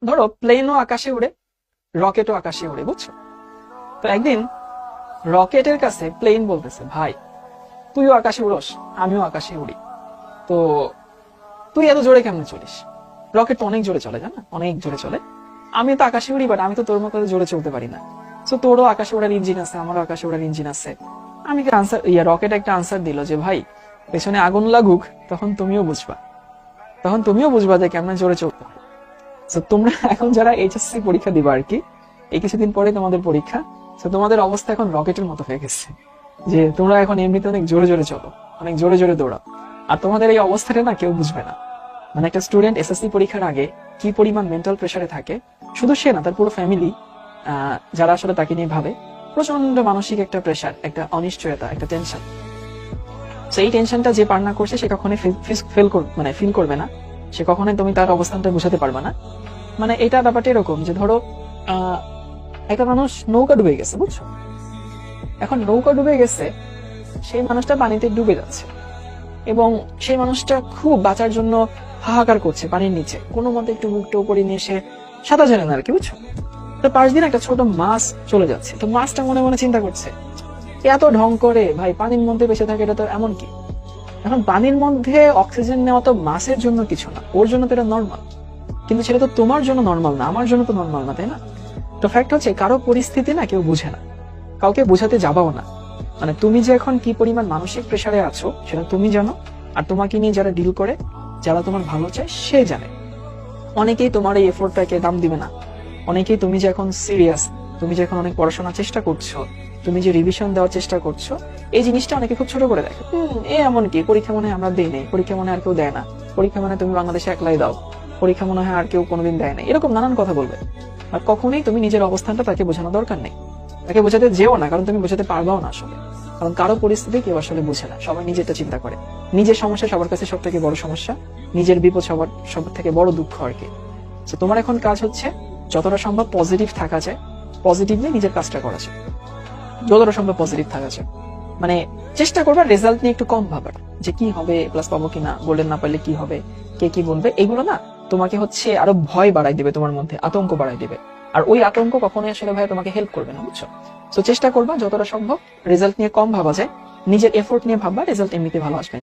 ধরো প্লেনও আকাশে উড়ে, রকেটও আকাশে উড়ে, বুঝছো? তো একদিন রকেটের কাছে প্লেন বলতেছে, ভাই তুইও আকাশে উড়োস, আমিও আকাশে উড়ি, তো তুই এত জোরে কেমনে চলিস? রকেট তো অনেক জোরে চলে, জানা, অনেক জোরে চলে। আমি তো আকাশে উড়ি, বাট আমি তো তোর মতো জোরে চলতে পারি না। তো তোরও আকাশে উড়ার ইঞ্জিন আছে, আমারও আকাশে উড়ার ইঞ্জিন আছে। আমি আনসার রকেট একটা আনসার দিল যে, ভাই পেছনে আগুন লাগুক, তখন তুমিও বুঝবা, তখন তুমিও বুঝবা যে কেমন জোরে চলতে হয়। তো তোমরা এখন যারা এইচএসসি পরীক্ষা দিবা আর কি, এই কিছুদিন পরে তোমাদের পরীক্ষা, তো তোমাদের অবস্থা এখন রকেটের মতো হয়ে গেছে, যে তোমরা এখন এমনিতে অনেক জোরে জোরে চলো, অনেক জোরে জোরে দৌড়াও। আর তোমাদের এই অবস্থাটা না কেউ বুঝবে না। মানে একটা স্টুডেন্ট এসএসসি পরীক্ষার আগে কি পরিমাণ মেন্টাল প্রেসারে থাকে, শুধু সে না, তার পুরো ফ্যামিলি যারা আসলে তাকে নিয়ে ভাবে, প্রচন্ড মানসিক একটা প্রেসার, একটা অনিশ্চয়তা, একটা টেনশন। সেই টেনশনটা যে পার না করছে সে কখনোই ফিল করবে না, সে কখনোই তুমি তার অবস্থানটা বুঝাতে পারবে না। মানে এটা ব্যাপারটা এরকম যে ধরো আহ একটা মানুষ নৌকা ডুবে গেছে, বুঝছো? এখন নৌকা ডুবে গেছে, সেই মানুষটা পানিতে ডুবে যাচ্ছে, এবং সেই মানুষটা খুব বাঁচার জন্য হাহাকার করছে পানির নিচে, কোনো মতে একটু মুখটা উপরে নিয়ে সে সাঁতার জানে না আর কি, বুঝছো? তো পাশ দিয়ে একটা ছোট মাছ চলে যাচ্ছে, তো মাছটা মনে মনে চিন্তা করছে, এত ঢং করে ভাই পানির মধ্যে বেঁচে থাকে, এটা তো এমন কি? এখন পানির মধ্যে অক্সিজেন নেওয়া তো মাছের জন্য কিছু না, ওর জন্য তো এটা নর্মাল, কিন্তু সেটা তো তোমার জন্য নর্মাল না, আমার জন্য তো নর্মাল না, তাই না? তো ফ্যাক্ট হচ্ছে কারো পরিস্থিতি না কেউ বুঝে না, কাউকে বোঝাতে যাবাও না। মানে তুমি যে এখন কি পরিমাণ মানসিক প্রেসারে আছো সেটা তুমি জানো, আর তোমাকে নিয়ে যারা ডিল করে, যারা তোমার ভালো চায়, সে জানে। অনেকেই তোমার এই এফোর্টটাকে দাম দিবে না। অনেকেই তুমি যে এখন সিরিয়াস, তুমি যে এখন অনেক পড়াশোনার চেষ্টা করছো, তুমি যে রিভিশন দেওয়ার চেষ্টা করছো, এই জিনিসটা অনেকে খুব ছোট করে দেখে। এ এমন কি, পরীক্ষা মনে হয় আমরা দিই নেই, পরীক্ষা মনে হয় আর কেউ দেয় না, পরীক্ষা মনে হয় তুমি বাংলাদেশে একলাই দাও, পরীক্ষা মনে হয় আর কেউ কোনোদিন দেয় না, এরকম নানান কথা বলবে। আর কখনোই তুমি নিজের অবস্থানটা তাকে বোঝানো দরকার নেই, তাকে বোঝাতে যেও না, কারণ তুমি বোঝাতে পারবাও না আসলে। কারণ কারো পরিস্থিতি কেউ আসলে বুঝে না, সবাই নিজেরটা চিন্তা করে। নিজের সমস্যা সবার কাছে সব থেকে বড় সমস্যা, নিজের বিপদ সবার থেকে বড় দুঃখ আর কি। তো তোমার এখন কাজ হচ্ছে যতটা সম্ভব পজিটিভ থাকা যায়, পজিটিভলি নিজের কাজটা করা যায়, যতটা সম্ভব পজিটিভ থাকা যায়। মানে চেষ্টা করবা রেজাল্ট নিয়ে একটু কম ভাবার, যে কি হবে, প্লাস পাবো কিনা, গোল্ডেন না পারলে কি হবে, কে কি বলবে, এগুলো না তোমাকে হচ্ছে আরো ভয় বাড়াই দিবে, তোমার মধ্যে আতঙ্ক বাড়াই দিবে। আর ওই আতঙ্ক কখনোই আসলে ভাই তোমাকে হেল্প করবে না, বুঝছো? তো চেষ্টা করবা যতটা সম্ভব রেজাল্ট নিয়ে কম ভাবা যায়, নিজের এফোর্ট নিয়ে ভাববা, রেজাল্ট এমনিতে ভালো আসবে।